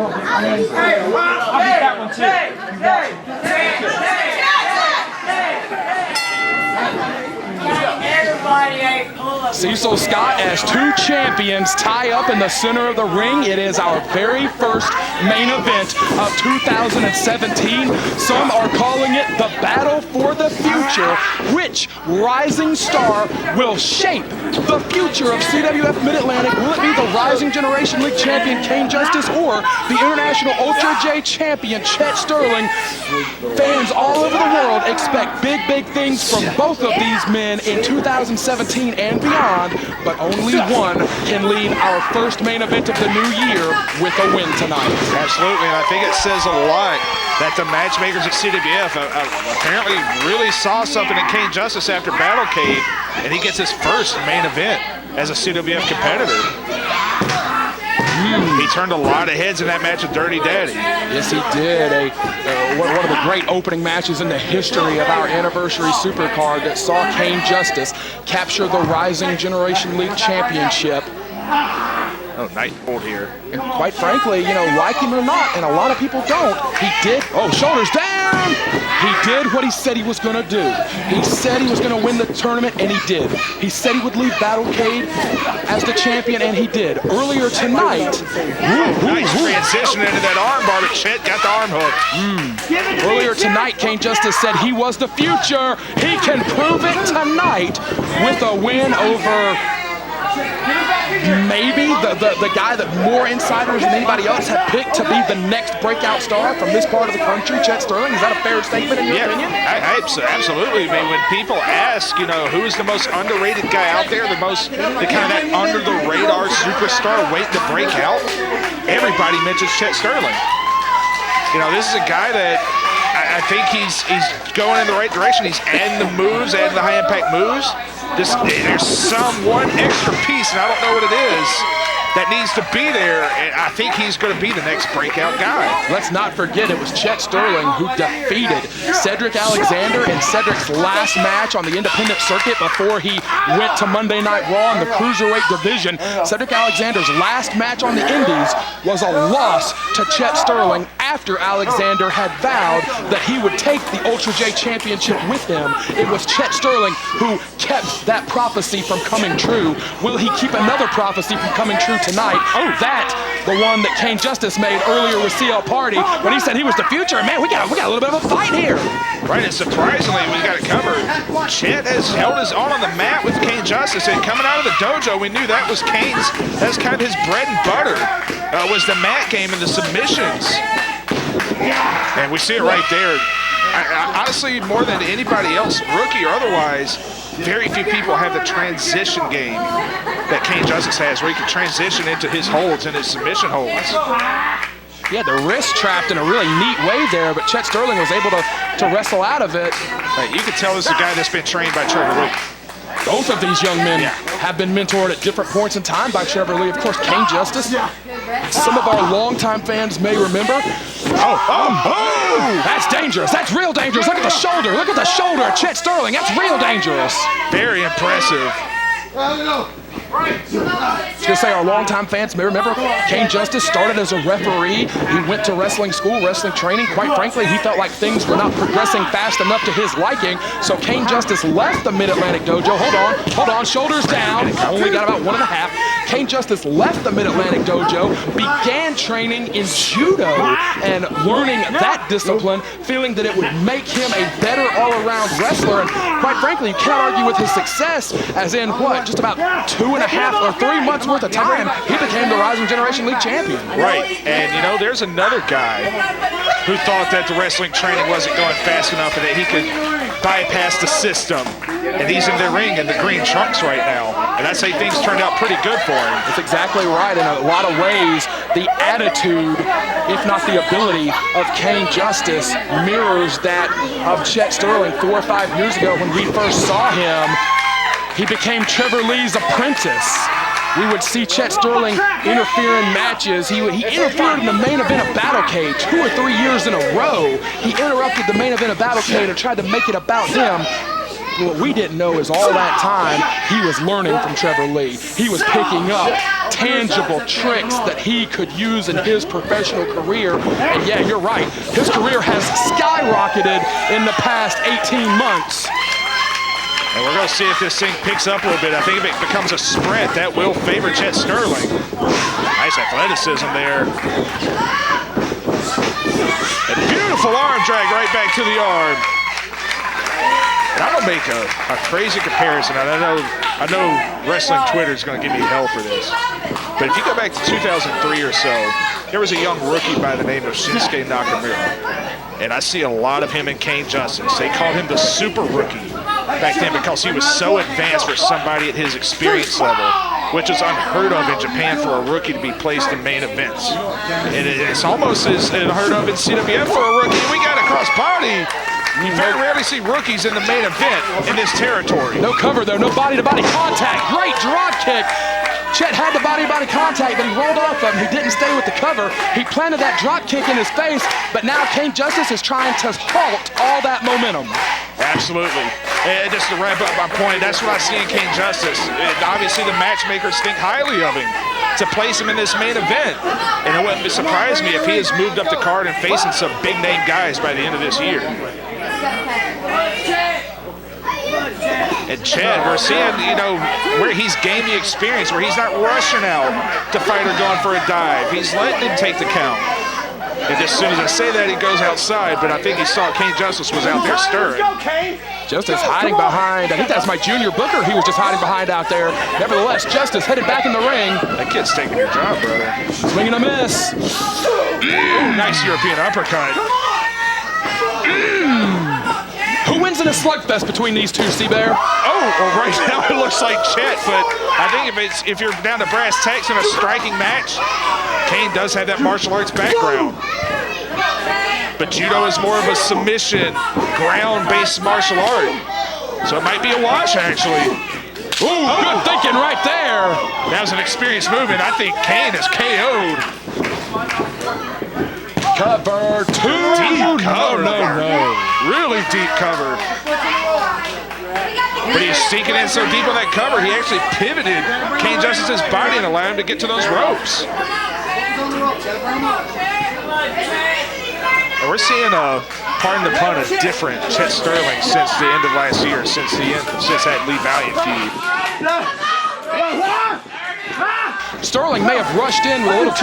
that one too. Cecil Scott as two champions tie up in the center of the ring. It is our very first main event of 2017. Some are calling it the battle for the future. Which rising star will shape the future of CWF Mid-Atlantic? Will it be the Rising Generation League champion Cain Justice or the International Ultra J champion Chet Sterling? Fans all over the world expect big, big things from both of these men in 2017 and beyond, but only one can lead our first main event of the new year with a win tonight. Absolutely, and I think it says a lot that the matchmakers at CWF apparently really saw something in Cain Justice after Battlecade, and he gets his first main event as a CWF competitor. He turned a lot of heads in that match with Dirty Daddy. Yes, he did. One of the great opening matches in the history of our anniversary supercard that saw Cain Justice capture the Rising Generation League Championship. Oh, nice hold here. And quite frankly, you know, like him or not, and a lot of people don't, he did, oh, shoulders down! He did what he said he was gonna do. He said he was gonna win the tournament, and he did. He said he would leave Battlecade as the champion, and he did. Earlier tonight, nice transition into that arm bar, but Chet got the arm hook. Earlier tonight, Cain Justice said he was the future. He can prove it tonight with a win over maybe the guy that more insiders than anybody else have picked to be the next breakout star from this part of the country, Chet Sterling. Is that a fair statement in your opinion? Absolutely. I mean, when people ask, you know, who is the most underrated guy out there, the kind of that under the radar superstar waiting to break out, everybody mentions Chet Sterling. You know, this is a guy that I think he's going in the right direction. He's adding the moves, adding the high impact moves. There's one extra piece, and I don't know what it is, that needs to be there, and I think he's going to be the next breakout guy. Let's not forget it was Chet Sterling who defeated Cedric Alexander in Cedric's last match on the independent circuit before he went to Monday Night Raw in the Cruiserweight division. Cedric Alexander's last match on the Indies was a loss to Chet Sterling after Alexander had vowed that he would take the Ultra J Championship with him. It was Chet Sterling who kept that prophecy from coming true. Will he keep another prophecy from coming true tonight? Oh, that the one that Cain Justice made earlier with CL Party when he said he was the future. Man, we got a little bit of a fight here. Right, and surprisingly, we got it covered. Chet has held his own on the mat with Cain Justice, and coming out of the dojo, we knew that was that's kind of his bread and butter, was the mat game and the submissions. And we see it right there. Honestly, more than anybody else, rookie or otherwise, very few people have the transition game that Cain Justice has, where he can transition into his holds and his submission holds. Yeah, the wrist trapped in a really neat way there, but Chet Sterling was able to wrestle out of it. Right, you can tell this is a guy that's been trained by Trevor Lee. Both of these young men have been mentored at different points in time by Trevor Lee. Of course, Cain Justice. Some of our longtime fans may remember. Oh, that's dangerous. That's real dangerous. Look at the shoulder. Look at the shoulder of Chet Sterling. That's real dangerous. Very impressive. I was gonna say our longtime fans may remember Cain Justice started as a referee. He went to wrestling school, wrestling training. Quite frankly, he felt like things were not progressing fast enough to his liking. So Cain Justice left the Mid-Atlantic dojo. Hold on, shoulders down. Only got about 1.5. Cain Justice left the Mid-Atlantic dojo, began training in judo and learning that discipline, feeling that it would make him a better all-around wrestler. And quite frankly, you can't argue with his success, as in what, just about 2.5 or 3 months worth of time, he became the Rising Generation League champion. Right, and you know, there's another guy who thought that the wrestling training wasn't going fast enough and that he could bypass the system. And he's in the ring in the green trunks right now. And I'd say things turned out pretty good for him. That's exactly right. In a lot of ways, the attitude, if not the ability, of Cain Justice mirrors that of Chet Sterling 4 or 5 years ago when we first saw him. He became Trevor Lee's apprentice. We would see Chet Sterling interfere in matches. He interfered in the main event of Battlecade 2 or 3 years in a row. He interrupted the main event of Battlecade and tried to make it about him. What we didn't know is all that time he was learning from Trevor Lee. He was picking up tangible tricks that he could use in his professional career. And yeah, you're right. His career has skyrocketed in the past 18 months. And we're going to see if this thing picks up a little bit. I think if it becomes a sprint, that will favor Chet Sterling. Nice athleticism there. A beautiful arm drag right back to the arm. And I'm going to make a crazy comparison. And I know wrestling Twitter is going to give me hell for this. But if you go back to 2003 or so, there was a young rookie by the name of Shinsuke Nakamura. And I see a lot of him in Cain Justice. They called him the super rookie back then because he was so advanced for somebody at his experience level, which is unheard of in Japan for a rookie to be placed in main events. And it's almost as unheard of in CWF for a rookie. We got a cross body. You very rarely see rookies in the main event in this territory. No cover though, no body-to-body contact. Great drop kick. Chet had the body-to-body contact, but he rolled off of him. He didn't stay with the cover. He planted that drop kick in his face, but now Cain Justice is trying to halt all that momentum. Absolutely. And just to wrap up my point, that's what I see in Cain Justice. Obviously, the matchmakers think highly of him to place him in this main event. And it wouldn't surprise me if he has moved up the card and facing some big-name guys by the end of this year. And Chet, we're seeing, where he's gained the experience, where he's not rushing out to fighter going for a dive. He's letting him take the count. And as soon as I say that, he goes outside, but I think he saw Cain Justice was out there stirring. Justice hiding behind, I think that's my junior booker he was just hiding behind out there. Nevertheless, Justice headed back in the ring. That kid's taking your job, brother. Swinging a miss. Ooh, nice European uppercut. Who wins in a slugfest between these two, Seabear? Oh, well, right now it looks like Chet, but I think if you're down to brass tacks in a striking match, Cain does have that martial arts background. But judo is more of a submission, ground-based martial art. So it might be a wash, actually. Ooh, good thinking right there. That was an experienced movement. I think Cain is KO'd. Cover two. Deep cover. No. Really deep cover. But he's sinking in so deep on that cover, he actually pivoted Cain Justice's body and allowed him to get to those ropes. And we're seeing pardon the pun, a different Chet Sterling since the end of last year, since that Lee Valiant feud. Sterling may have rushed in with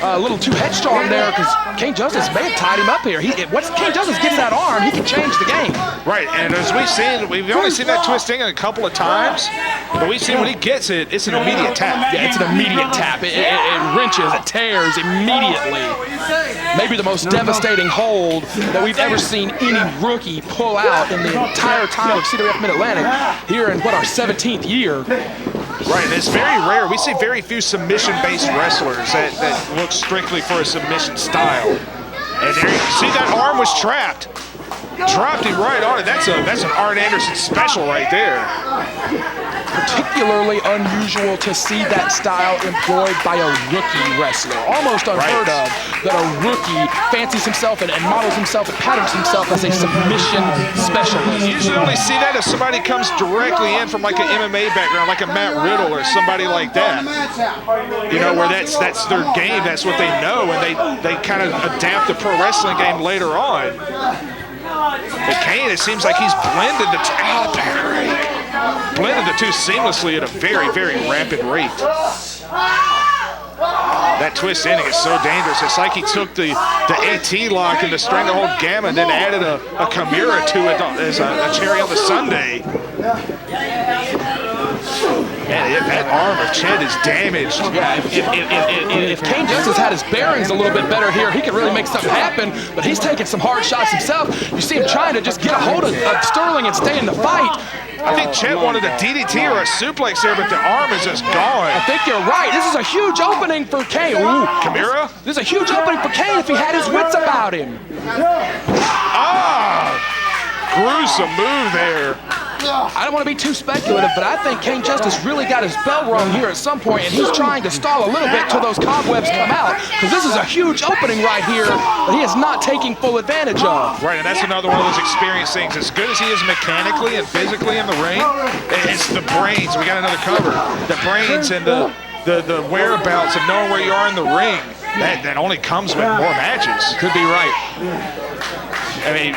a little too headstrong there because Cain Justice may have tied him up here. Once Cain Justice gets that arm, he can change the game. Right, and as we've only seen that twisting a couple of times, but we've seen when he gets it, it's an immediate tap. Yeah, it's an immediate tap. It wrenches, it tears immediately. Maybe the most devastating hold that we've ever seen any rookie pull out in the entire time of CWF Mid-Atlantic here in, our 17th year. Right, and it's very rare. We see very few submission-based wrestlers that look strictly for a submission style. And there you see that arm was trapped. Dropped him right on it. That's an Aric Andrews special right there. Particularly unusual to see that style employed by a rookie wrestler. Almost unheard of that a rookie fancies himself and models himself and patterns himself as a submission specialist. You usually only see that if somebody comes directly in from like an MMA background, like a Matt Riddle or somebody like that. Where that's their game, that's what they know, and they kind of adapt the pro wrestling game later on. But Cain, it seems like he's blended the two seamlessly at a very, very rapid rate. That twist ending is so dangerous. It's like he took the AT lock and the stranglehold gamma and then added a Kimura to it as a cherry on the sundae. Man, that arm of Chet is damaged. Yeah, if Cain Justice had his bearings a little bit better here, he could really make something happen, but he's taking some hard shots himself. You see him trying to just get a hold of Sterling and stay in the fight. I think Chet wanted a DDT or a suplex there, but the arm is just gone. I think you're right. This is a huge opening for Cain. Ooh, Kimura? This is a huge opening for Cain if he had his wits about him. Gruesome move there. I don't want to be too speculative, but I think Cain Justice really got his bell rung here at some point, and he's trying to stall a little bit till those cobwebs come out, because this is a huge opening right here that he is not taking full advantage of. Right, and that's another one of those experience things. As good as he is mechanically and physically in the ring, it's the brains. We got another cover. The brains and the the whereabouts of knowing where you are in the ring, that only comes with more matches. Could be right. I mean,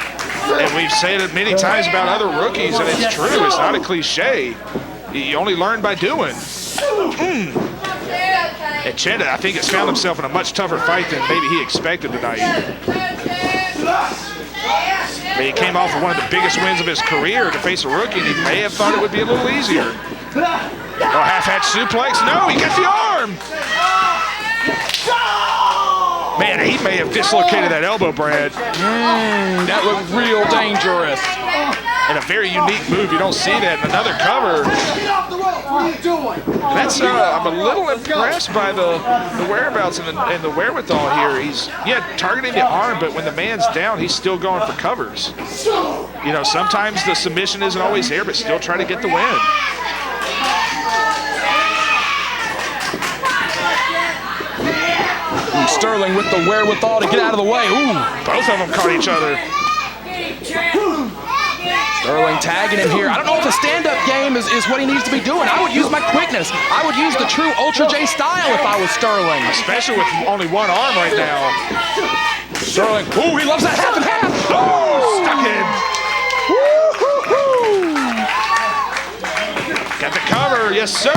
and we've said it many times about other rookies, and it's true. It's not a cliche. You only learn by doing. And Chet, I think, has found himself in a much tougher fight than maybe he expected tonight. He came off of one of the biggest wins of his career to face a rookie, and he may have thought it would be a little easier. Oh, half-hatch suplex. No, he got the arm. Man, he may have dislocated that elbow, Brad. That was real dangerous. And a very unique move. You don't see that in another cover. And that's I'm a little impressed by the whereabouts and the wherewithal here. He's targeting the arm, but when the man's down, he's still going for covers. You know, sometimes the submission isn't always there, but still try to get the win. Sterling with the wherewithal to get out of the way. Ooh. Both of them caught each other. Sterling tagging him here. I don't know if a stand-up game is what he needs to be doing. I would use my quickness. I would use the true Ultra J style if I was Sterling. Especially with only one arm right now. Sterling, ooh, he loves that half and half. Oh, stuck in. Got the cover, yes sir.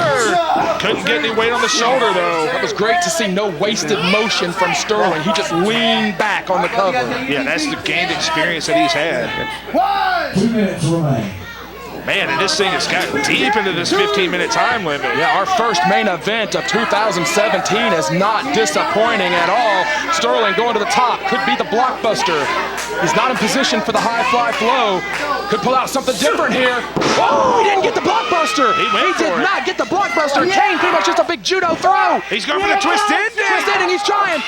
Couldn't get any weight on the shoulder though. That was great to see, no wasted motion from Sterling. He just leaned back on the cover. Yeah, that's the gained experience that he's had. 2 minutes remain. Man, and this thing has gotten deep into this 15-minute time limit. Yeah, our first main event of 2017 is not disappointing at all. Sterling going to the top, could be the blockbuster. He's not in position for the high fly flow. Could pull out something different here. Oh, he didn't get the blockbuster. He did not get the blockbuster. Cain pretty much just a big judo throw. He's going for the twist ending. Twist ending, he's trying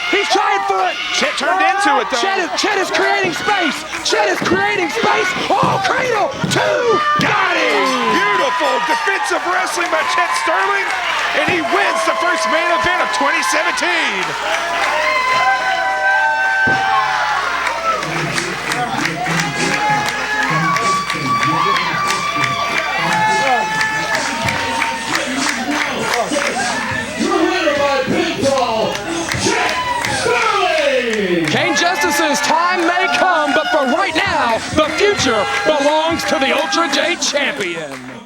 for it. Chet turned into it though. Chet is creating space. Chet is creating space. Oh, cradle, two. Got it. Beautiful defensive wrestling by Chet Sterling, and he wins the first main event of 2017. Cain Justice's time may come, but for right now, the future belongs to the Ultra J champion.